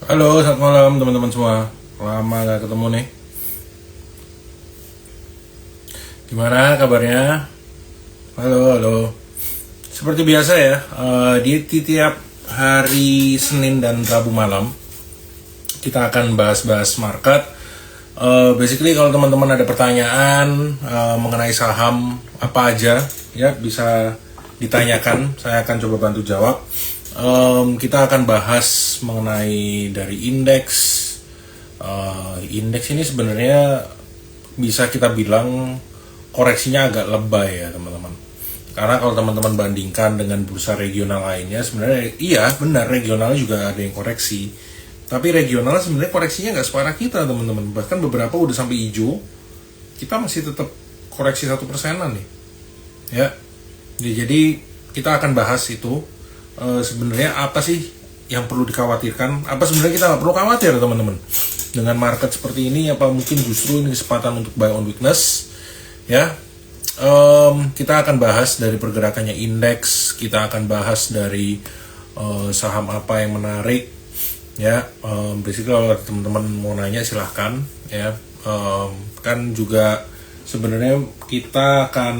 Halo, selamat malam teman-teman semua. Lama gak ketemu nih. Gimana kabarnya? Halo, halo. Seperti biasa ya, di tiap hari Senin dan Rabu malam kita akan bahas-bahas market. Basically kalau teman-teman ada pertanyaan mengenai saham apa aja, ya bisa ditanyakan. Saya akan coba bantu jawab. Kita akan bahas mengenai dari indeks. Indeks ini sebenarnya bisa kita bilang koreksinya agak lebay ya teman-teman. Karena kalau teman-teman bandingkan dengan bursa regional lainnya, sebenarnya iya benar regionalnya juga ada yang koreksi. Tapi regional sebenarnya koreksinya nggak separah kita teman-teman. Bahkan beberapa udah sampai hijau, kita masih tetap koreksi 1%-an nih. Ya, jadi kita akan bahas itu. Sebenarnya apa sih yang perlu dikhawatirkan? Apa sebenarnya kita nggak perlu khawatir teman-teman dengan market seperti ini? Apa mungkin justru ini kesempatan untuk buy on weakness? Ya, kita akan bahas dari pergerakannya indeks. Kita akan bahas dari saham apa yang menarik. Ya, basically kalau teman-teman mau nanya silahkan. Ya, kan juga sebenarnya kita akan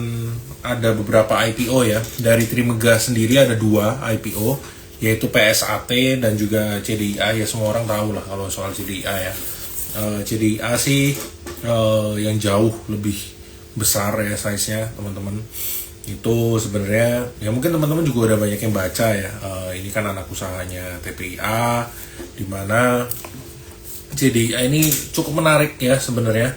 ada beberapa IPO ya. Dari Trimegah sendiri ada 2 IPO, yaitu PSAT dan juga CDIA. Ya semua orang tahu lah kalau soal CDIA ya. CDIA sih yang jauh lebih besar ya size-nya teman-teman. Itu sebenarnya ya mungkin teman-teman juga udah banyak yang baca ya. Ini kan anak usahanya TPIA, dimana CDIA ini cukup menarik ya sebenarnya.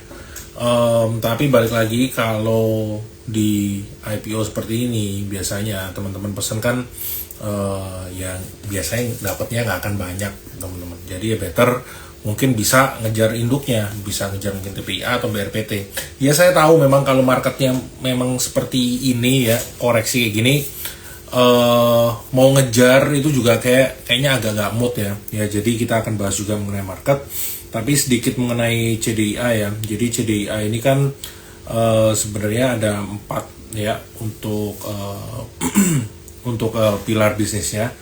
Tapi balik lagi kalau di IPO seperti ini biasanya teman-teman pesen kan yang biasanya dapatnya nggak akan banyak teman-teman. Jadi ya better mungkin bisa ngejar induknya, bisa ngejar mungkin TPIA atau BRPT. Ya saya tahu memang kalau marketnya memang seperti ini ya, koreksi kayak gini, mau ngejar itu juga kayaknya agak nggak mood ya. Ya jadi kita akan bahas juga mengenai market. Tapi sedikit mengenai CDIA ya. Jadi CDIA ini kan sebenarnya ada 4 ya untuk pilar bisnisnya.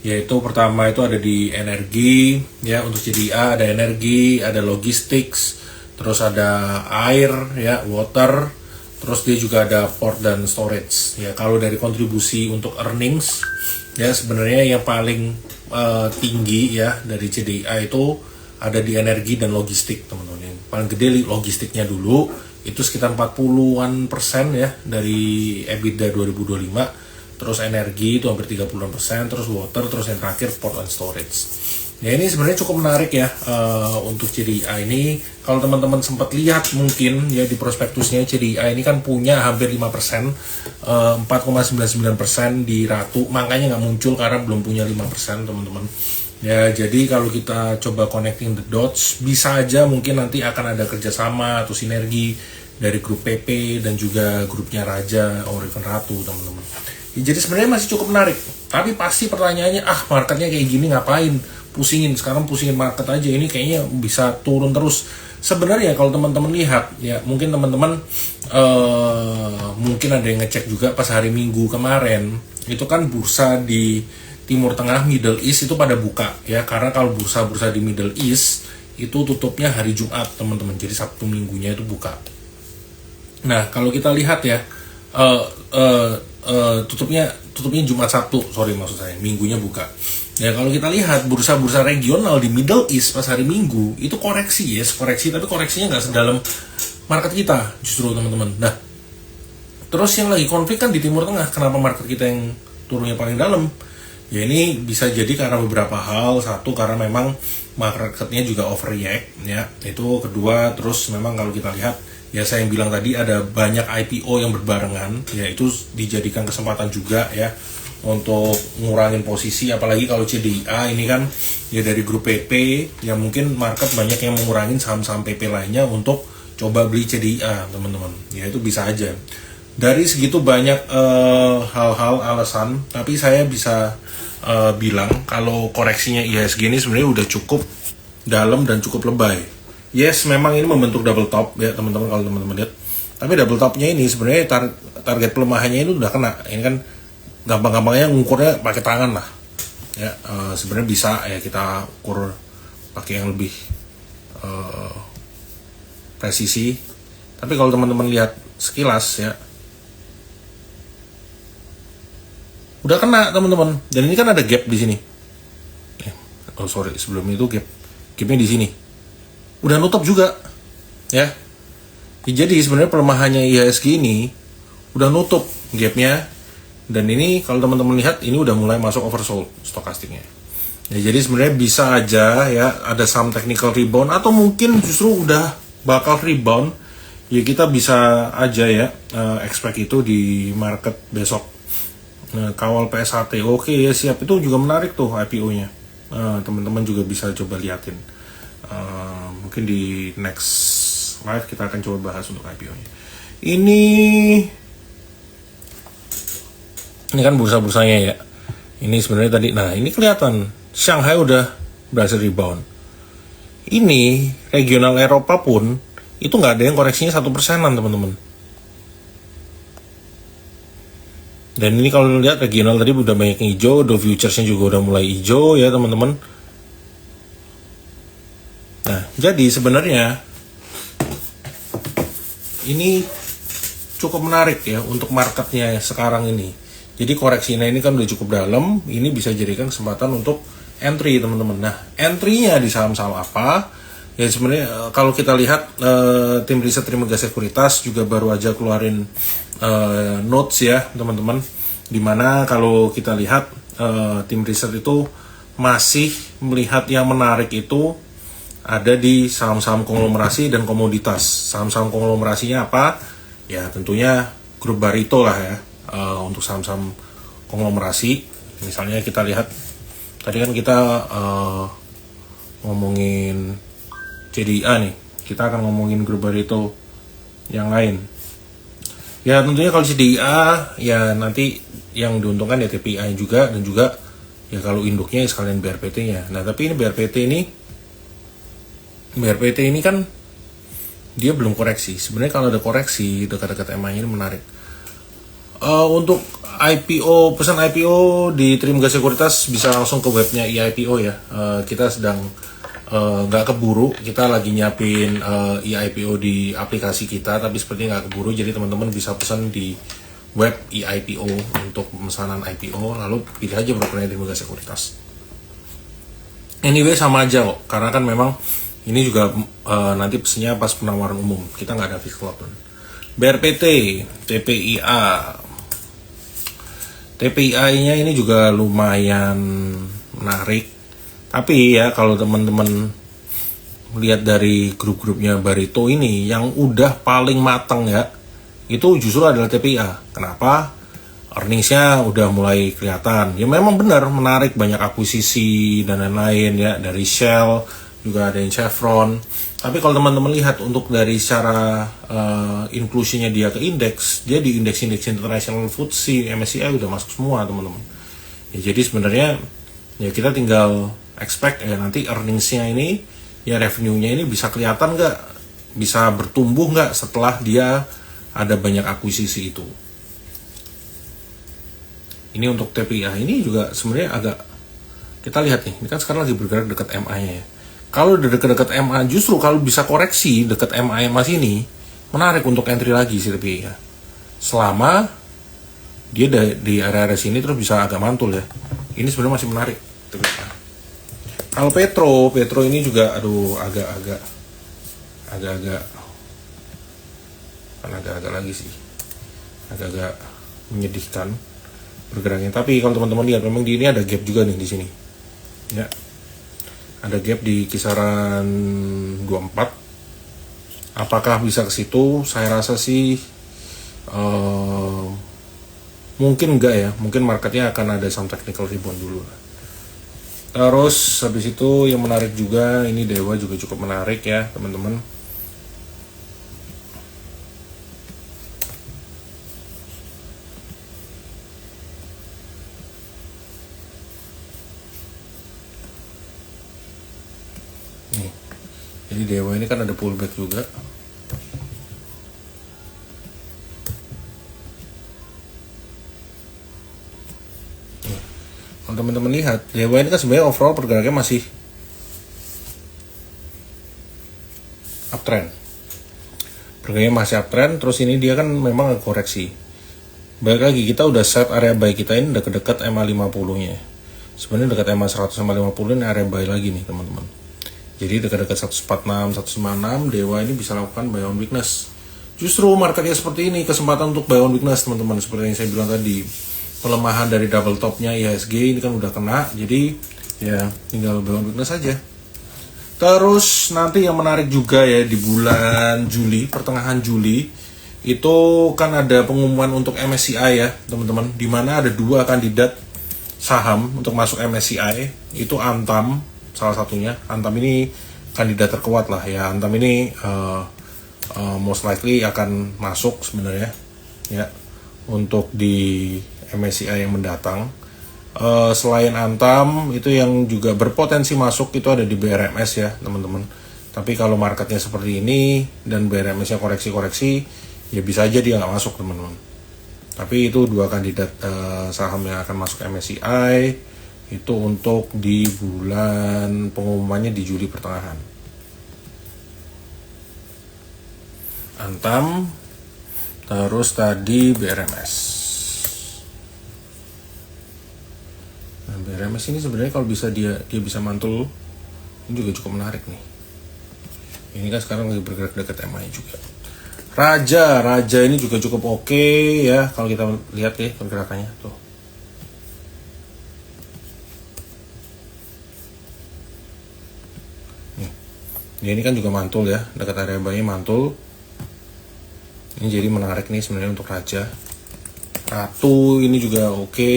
Yaitu pertama itu ada di energi ya, untuk CDIA ada energi, ada logistics, terus ada air ya, water, terus dia juga ada port dan storage. Ya kalau dari kontribusi untuk earnings ya sebenarnya yang paling tinggi ya dari CDIA itu ada di energi dan logistik teman-teman. Yang paling gede logistiknya dulu itu sekitar 40-an% ya dari EBITDA 2025. Terus energi itu hampir 30-an%, terus water, terus yang terakhir port and storage. Ya ini sebenarnya cukup menarik ya untuk CDIA ini. Kalau teman-teman sempat lihat mungkin ya di prospektusnya, CDIA ini kan punya hampir 5%, 4,99% di Ratu. Makanya nggak muncul karena belum punya 5% teman-teman. Ya jadi kalau kita coba connecting the dots, bisa aja mungkin nanti akan ada kerjasama atau sinergi dari grup PP dan juga grupnya Raja or even Ratu teman-teman. Ya, jadi sebenarnya masih cukup menarik. Tapi pasti pertanyaannya, marketnya kayak gini ngapain? Pusingin, sekarang pusingin market aja, ini kayaknya bisa turun terus. Sebenarnya kalau teman-teman lihat ya, mungkin teman-teman mungkin ada yang ngecek juga pas hari Minggu kemarin, itu kan bursa di Timur Tengah, Middle East itu pada buka ya, karena kalau bursa-bursa di Middle East itu tutupnya hari Jumat teman-teman, jadi Sabtu Minggunya itu buka. Nah kalau kita lihat ya, tutupnya Jumat Sabtu, maksud saya Minggunya buka. Ya kalau kita lihat bursa-bursa regional di Middle East pas hari Minggu itu koreksi, tapi koreksinya nggak sedalam market kita justru teman-teman. Nah terus yang lagi konflik kan di Timur Tengah, kenapa market kita yang turunnya paling dalam? Ya ini bisa jadi karena beberapa hal. Satu, karena memang marketnya juga overreact ya, itu kedua. Terus memang kalau kita lihat ya, saya yang bilang tadi ada banyak IPO yang berbarengan ya, itu dijadikan kesempatan juga ya untuk ngurangin posisi. Apalagi kalau CDIA ini kan ya dari grup PP, ya mungkin market banyak yang mengurangin saham-saham PP lainnya untuk coba beli CDIA teman-teman. Ya itu bisa aja. Dari segitu banyak hal-hal alasan, tapi saya bisa bilang kalau koreksinya IHSG ini sebenarnya udah cukup dalam dan cukup lebay. Yes, memang ini membentuk double top ya teman-teman, kalau teman-teman lihat. Tapi double topnya ini sebenarnya target pelemahannya itu udah kena. Ini kan gampang-gampangnya ngukurnya pakai tangan lah. Ya, sebenarnya bisa ya kita ukur pakai yang lebih presisi. Tapi kalau teman-teman lihat sekilas ya, udah kena teman-teman. Dan ini kan ada gap di sini. Oh sorry, sebelum itu gapnya di sini. Udah nutup juga, ya. Jadi sebenarnya pelemahannya IHSG ini udah nutup gapnya. Dan ini kalau teman-teman lihat ini udah mulai masuk oversold stokastiknya. Ya, jadi sebenarnya bisa aja ya ada some technical rebound atau mungkin justru udah bakal rebound. Ya kita bisa aja ya expect itu di market besok. Kawal PSHT oke ya siap, itu juga menarik tuh IPO-nya. Teman-teman juga bisa coba liatin. Mungkin di next live kita akan coba bahas untuk IPO-nya. Ini kan bursa-bursanya ya. Ini sebenarnya tadi, nah ini kelihatan Shanghai udah berhasil rebound. Ini regional Eropa pun itu nggak ada yang koreksinya 1%-an teman-teman. Dan ini kalau lihat regional tadi udah banyak yang hijau, Dow Futures-nya juga udah mulai hijau ya teman-teman. Nah, jadi sebenarnya ini cukup menarik ya untuk marketnya sekarang ini. Jadi koreksinya ini kan udah cukup dalam, ini bisa jadikan kesempatan untuk entry teman-teman. Nah, entry-nya di saham-saham apa? Ya sebenarnya kalau kita lihat tim riset Trimegah Sekuritas juga baru aja keluarin notes ya teman-teman, dimana kalau kita lihat tim riset itu masih melihat yang menarik itu ada di saham-saham konglomerasi dan komoditas. Saham-saham konglomerasinya apa? Ya tentunya grup Barito lah ya, untuk saham-saham konglomerasi. Misalnya kita lihat tadi kan kita ngomongin CDIA nih, kita akan ngomongin grup Barito yang lain. Ya tentunya kalau CDIA ya nanti yang diuntungkan ya TPI juga, dan juga ya kalau induknya sekalian BRPT-nya. Nah tapi ini BRPT ini kan dia belum koreksi. Sebenarnya kalau ada koreksi dekat-dekat MA ini menarik. Untuk IPO, pesan IPO di Trimegah Sekuritas bisa langsung ke webnya eIPO ya. Kita sedang nggak keburu, kita lagi nyiapin eIPO di aplikasi kita, tapi seperti nggak keburu, jadi teman-teman bisa pesan di web eIPO untuk pemesanan IPO, lalu pilih aja brokernya Trimegah Sekuritas. Anyway sama aja kok, karena kan memang ini juga nanti pesannya pas penawaran umum, kita nggak ada fixed lot. BRPT, TPI-nya ini juga lumayan menarik. Tapi ya kalau teman-teman lihat dari grup-grupnya Barito ini, yang udah paling matang ya, itu justru adalah TPA. Kenapa? Earningsnya udah mulai kelihatan. Ya memang benar menarik, banyak akuisisi dan lain-lain ya, dari Shell, juga ada yang Chevron. Tapi kalau teman-teman lihat untuk dari secara inklusinya dia ke indeks, dia di indeks-indeks international FTSE, MSCI udah masuk semua teman-teman. Ya jadi sebenarnya ya kita tinggal expect ya nanti earningsnya ini, ya revenue-nya ini bisa kelihatan nggak, bisa bertumbuh nggak setelah dia ada banyak akuisisi itu. Ini untuk TPA ini juga sebenarnya agak, kita lihat nih, ini kan sekarang lagi bergerak dekat MA-nya ya. Kalau udah dekat-dekat MA, justru kalau bisa koreksi dekat MA masih ini, menarik untuk entry lagi si TPA. Selama dia di area-area sini terus bisa agak mantul ya. Ini sebenarnya masih menarik TPA. Kalau Petro ini juga aduh agak-agak lagi sih. Agak-agak menyedihkan bergeraknya. Tapi kalau teman-teman lihat memang di ini ada gap juga nih di sini. Ya. Ada gap di kisaran 24. Apakah bisa ke situ? Saya rasa sih mungkin enggak ya. Mungkin marketnya akan ada some technical rebound dulu. Terus habis itu yang menarik juga, ini Dewa juga cukup menarik ya teman-teman. Nih, jadi Dewa ini kan ada pullback juga. Kalau teman-teman lihat, Dewa ini kan sebenarnya overall pergerakannya masih uptrend. Bergaya masih uptrend, terus ini dia kan memang koreksi. Balik lagi, kita udah set area buy kita ini udah dekat MA50 nya. Sebenarnya dekat MA100 sama 50 ini area buy lagi nih teman-teman. Jadi dekat-dekat 146, 156, Dewa ini bisa lakukan buy on weakness. Justru marketnya seperti ini, kesempatan untuk buy on weakness teman-teman. Seperti yang saya bilang tadi, pelemahan dari double topnya IHSG ini kan udah kena, jadi ya tinggal buy on weakness saja. Terus nanti yang menarik juga ya di bulan Juli, pertengahan Juli itu kan ada pengumuman untuk MSCI ya teman-teman, di mana ada 2 kandidat saham untuk masuk MSCI, itu Antam salah satunya. Antam ini kandidat terkuat lah ya. Antam ini most likely akan masuk sebenarnya ya untuk di MSCI yang mendatang. Selain Antam itu yang juga berpotensi masuk itu ada di BRMS ya teman-teman. Tapi kalau marketnya seperti ini dan BRMS-nya koreksi-koreksi, ya bisa aja dia nggak masuk teman-teman. Tapi itu 2 kandidat saham yang akan masuk MSCI itu untuk di bulan pengumumannya di Juli pertengahan. Antam, terus tadi BRMS. Nah, BRMS ini sebenarnya kalau bisa dia bisa mantul, ini juga cukup menarik nih. Ini kan sekarang lagi bergerak dekat MA juga. Raja ini juga cukup oke ya kalau kita lihat ya pergerakannya tuh. Nih, ini kan juga mantul ya, dekat area buy mantul. Ini jadi menarik nih sebenarnya untuk Raja. Ratu ini juga oke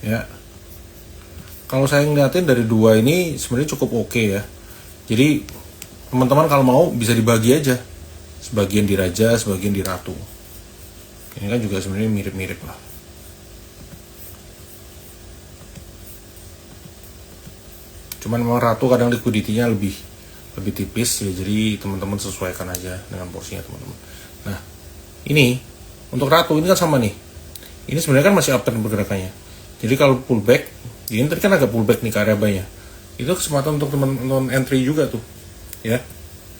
ya. Kalau saya ngeliatin dari 2 ini sebenarnya cukup oke ya. Jadi teman-teman kalau mau bisa dibagi aja, sebagian di Raja, sebagian di Ratu. Ini kan juga sebenarnya mirip-mirip lah. Cuman memang Ratu kadang liquidity-nya lebih tipis ya, jadi teman-teman sesuaikan aja dengan porsinya teman-teman. Nah, ini untuk Ratu ini kan sama nih. Ini sebenarnya kan masih uptrend pergerakannya. Jadi kalau pullback, ini tadi kan agak pullback nih ke area buy-nya. Itu kesempatan untuk teman-teman entry juga tuh. Ya.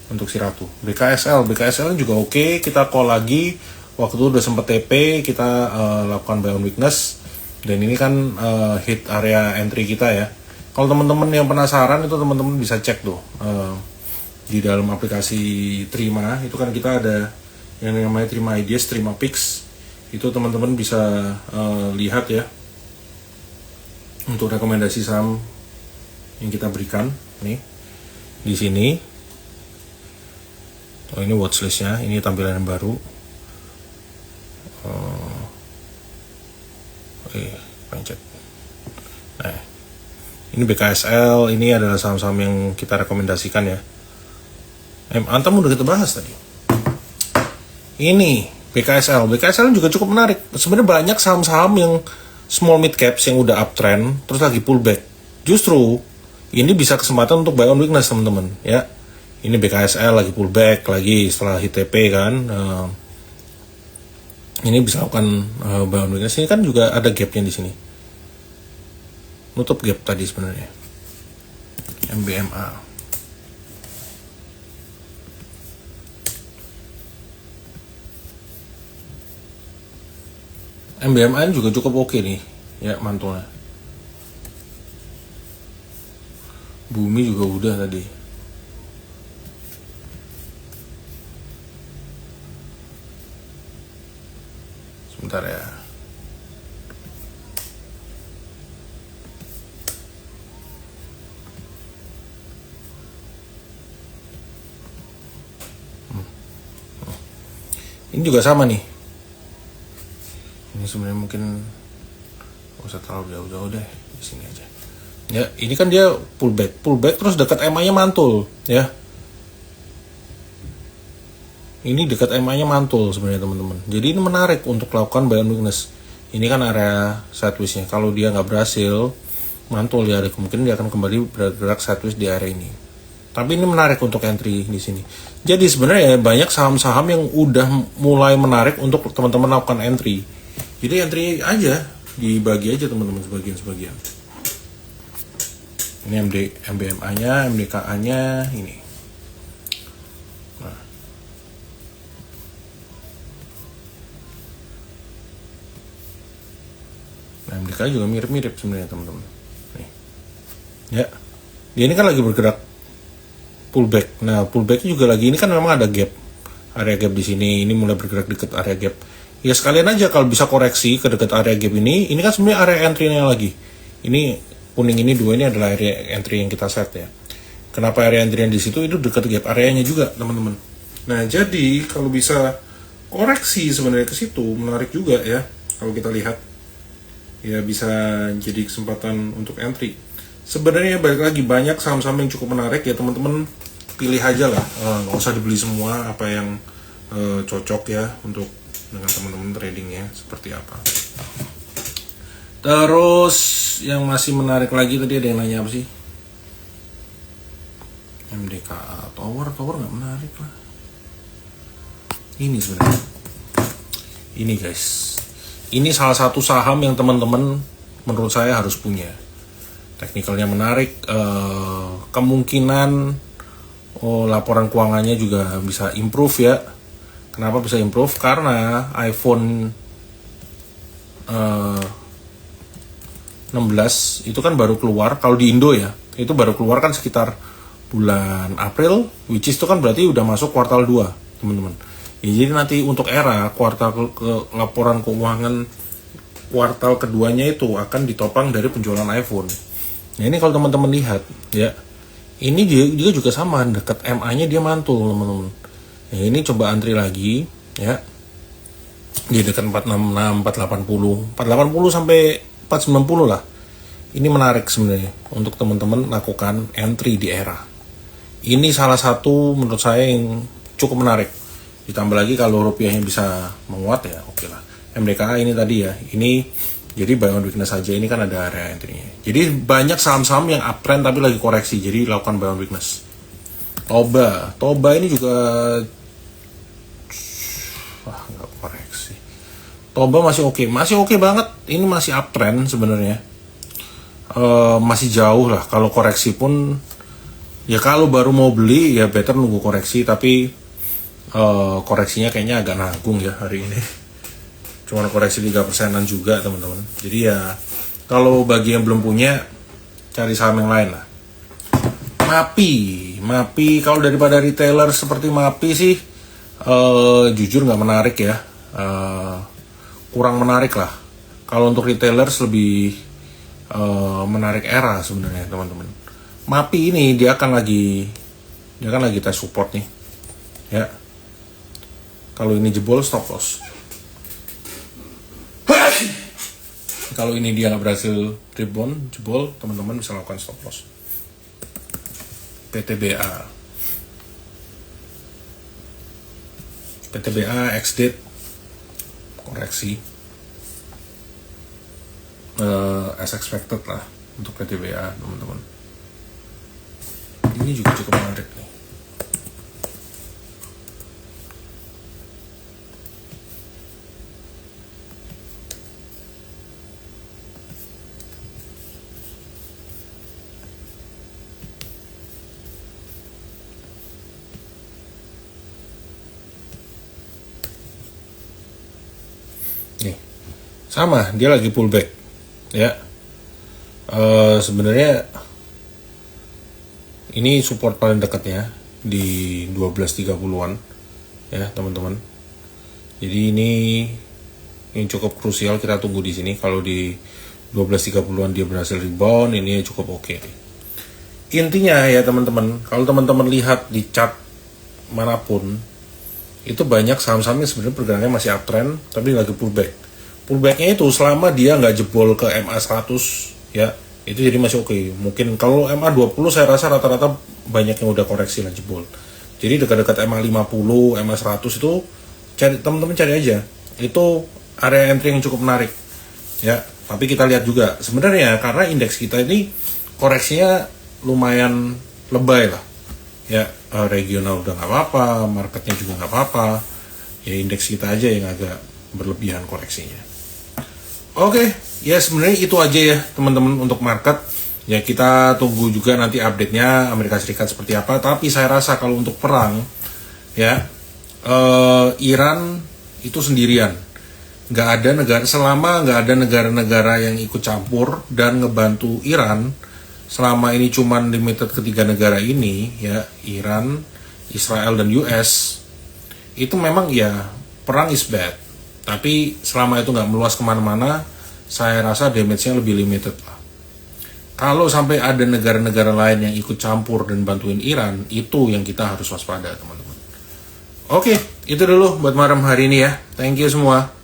Untuk si Ratu. BKSL juga oke, kita call lagi. Waktu itu udah sempet TP, kita lakukan buy on weakness. Dan ini kan hit area entry kita ya. Kalau teman-teman yang penasaran itu teman-teman bisa cek tuh di dalam aplikasi Trima, itu kan kita ada yang namanya Trima Ideas, Trima Picks. Itu teman-teman bisa lihat ya untuk rekomendasi saham yang kita berikan nih di sini. Oh, ini watchlistnya, ini tampilan yang baru. Pencet. Nah, ini BKSL, ini adalah saham-saham yang kita rekomendasikan ya. Antam udah kita bahas tadi. Ini BKSL juga cukup menarik. Sebenarnya banyak saham-saham yang small mid caps yang udah uptrend terus lagi pullback. Justru ini bisa kesempatan untuk buy on weakness teman-teman ya. Ini BKSL lagi pullback lagi setelah HTP kan. Ini bisa lakukan buy on weakness. Ini kan juga ada gapnya di sini. Nutup gap tadi sebenarnya. MBMA. MBMA juga cukup oke nih ya mantulnya. Bumi juga udah tadi. Sebentar ya. Ini juga sama nih. Ini sebenarnya mungkin nggak usah terlalu jauh-jauh deh, di sini aja. Ya, ini kan dia pullback terus dekat MA-nya mantul, ya. Ini dekat MA-nya mantul sebenarnya teman-teman. Jadi ini menarik untuk lakukan buy on weakness. Ini kan area sideways-nya. Kalau dia nggak berhasil mantul ya, ada kemungkinan dia akan kembali bergerak sideways di area ini. Tapi ini menarik untuk entry di sini. Jadi sebenarnya banyak saham-saham yang udah mulai menarik untuk teman-teman lakukan entry. Jadi entry aja, dibagi aja teman-teman sebagian-sebagian. Ini MBMA-nya, MDKA-nya ini. MDK juga mirip-mirip sebenarnya teman-teman. Nih. Ya. Dia ini kan lagi bergerak pullback. Nah, pullbacknya juga lagi ini kan memang ada gap. Area gap di sini, ini mulai bergerak dekat area gap. Ya sekalian aja kalau bisa koreksi ke dekat area gap ini kan sebenarnya area entry-nya lagi. Ini kuning ini dua ini adalah area entry yang kita set ya. Kenapa area entry yang di situ itu dekat gap areanya juga, teman-teman. Nah, jadi kalau bisa koreksi sebenarnya ke situ menarik juga ya. Kalau kita lihat ya bisa jadi kesempatan untuk entry. Sebenarnya balik lagi banyak saham-saham yang cukup menarik ya, teman-teman pilih aja lah, nggak usah dibeli semua, apa yang cocok ya untuk dengan teman-teman tradingnya seperti apa. Terus yang masih menarik lagi tadi ada yang nanya apa sih? MDKA, Tower nggak menarik lah. Ini sebenarnya, ini guys, ini salah satu saham yang teman-teman menurut saya harus punya. Teknikalnya menarik, kemungkinan laporan keuangannya juga bisa improve ya. Kenapa bisa improve? Karena iPhone 16 itu kan baru keluar, kalau di Indo ya, itu baru keluar kan sekitar bulan April, which is itu kan berarti udah masuk kuartal 2, teman-teman. Ya, jadi nanti untuk era kuartal laporan keuangan kuartal keduanya itu akan ditopang dari penjualan iPhone. Nah, ini kalau teman-teman lihat ya, ini dia juga sama, dekat MA-nya dia mantul, teman-teman. Nah, ini coba antri lagi ya. Di dekat 466, 480 sampai 490 lah. Ini menarik sebenarnya untuk teman-teman lakukan entry di era. Ini salah satu menurut saya yang cukup menarik. Ditambah lagi kalau rupiahnya bisa menguat ya oke lah. MDKA ini tadi ya, ini jadi buy on weakness saja, ini kan ada area entry-nya. Jadi banyak saham-saham yang uptrend tapi lagi koreksi, jadi lakukan buy on weakness. Toba ini juga nggak koreksi. Toba masih oke banget. Ini masih uptrend sebenarnya. Masih jauh lah. Kalau koreksi pun ya kalau baru mau beli ya better nunggu koreksi, tapi koreksinya kayaknya agak nanggung ya hari ini. Cuman koreksi 3%-an juga teman-teman. Jadi ya kalau bagi yang belum punya, cari saham yang lain lah. Mapi kalau daripada retailer seperti Mapi sih jujur nggak menarik ya. Kurang menarik lah. Kalau untuk retailers lebih menarik era sebenarnya teman-teman. Mapi ini dia akan lagi tes support nih ya. Kalau ini jebol stop loss. Kalau ini dia nggak berhasil rebound jebol, teman-teman bisa lakukan stop loss. PTBA ex-date koreksi as expected lah untuk PTBA teman-teman. Ini juga cukup menarik nih. Nih, sama dia lagi pullback ya. Sebenarnya ini support paling dekatnya di 12.30-an ya teman-teman. Jadi ini yang cukup krusial, kita tunggu di sini. Kalau di 12.30-an dia berhasil rebound, ini cukup oke. Intinya ya teman-teman, kalau teman-teman lihat di chart manapun, itu banyak saham-saham yang sebenarnya pergerakannya masih uptrend tapi lagi pullback. Pullbacknya itu selama dia nggak jebol ke MA 100 ya, itu jadi masih oke. Mungkin kalau MA 20 saya rasa rata-rata banyak yang udah koreksi lah jebol. Jadi dekat-dekat MA 50, MA 100 itu teman-teman cari aja. Itu area entry yang cukup menarik. Ya, tapi kita lihat juga sebenarnya karena indeks kita ini koreksinya lumayan lebay lah. Ya, regional udah nggak apa-apa, marketnya juga nggak apa-apa. Ya indeks kita aja yang agak berlebihan koreksinya. Oke, ya sebenarnya itu aja ya teman-teman untuk market. Ya kita tunggu juga nanti update-nya Amerika Serikat seperti apa. Tapi saya rasa kalau untuk perang, ya Iran itu sendirian. nggak ada negara, selama nggak ada negara-negara yang ikut campur dan ngebantu Iran, selama ini cuman limited ke 3 negara ini ya, Iran, Israel dan US, itu memang ya perang is bad, tapi selama itu nggak meluas kemana-mana, saya rasa damage-nya lebih limited lah. Kalau sampai ada negara-negara lain yang ikut campur dan bantuin Iran, itu yang kita harus waspada teman-teman. Oke, itu dulu buat malam hari ini ya. Thank you semua.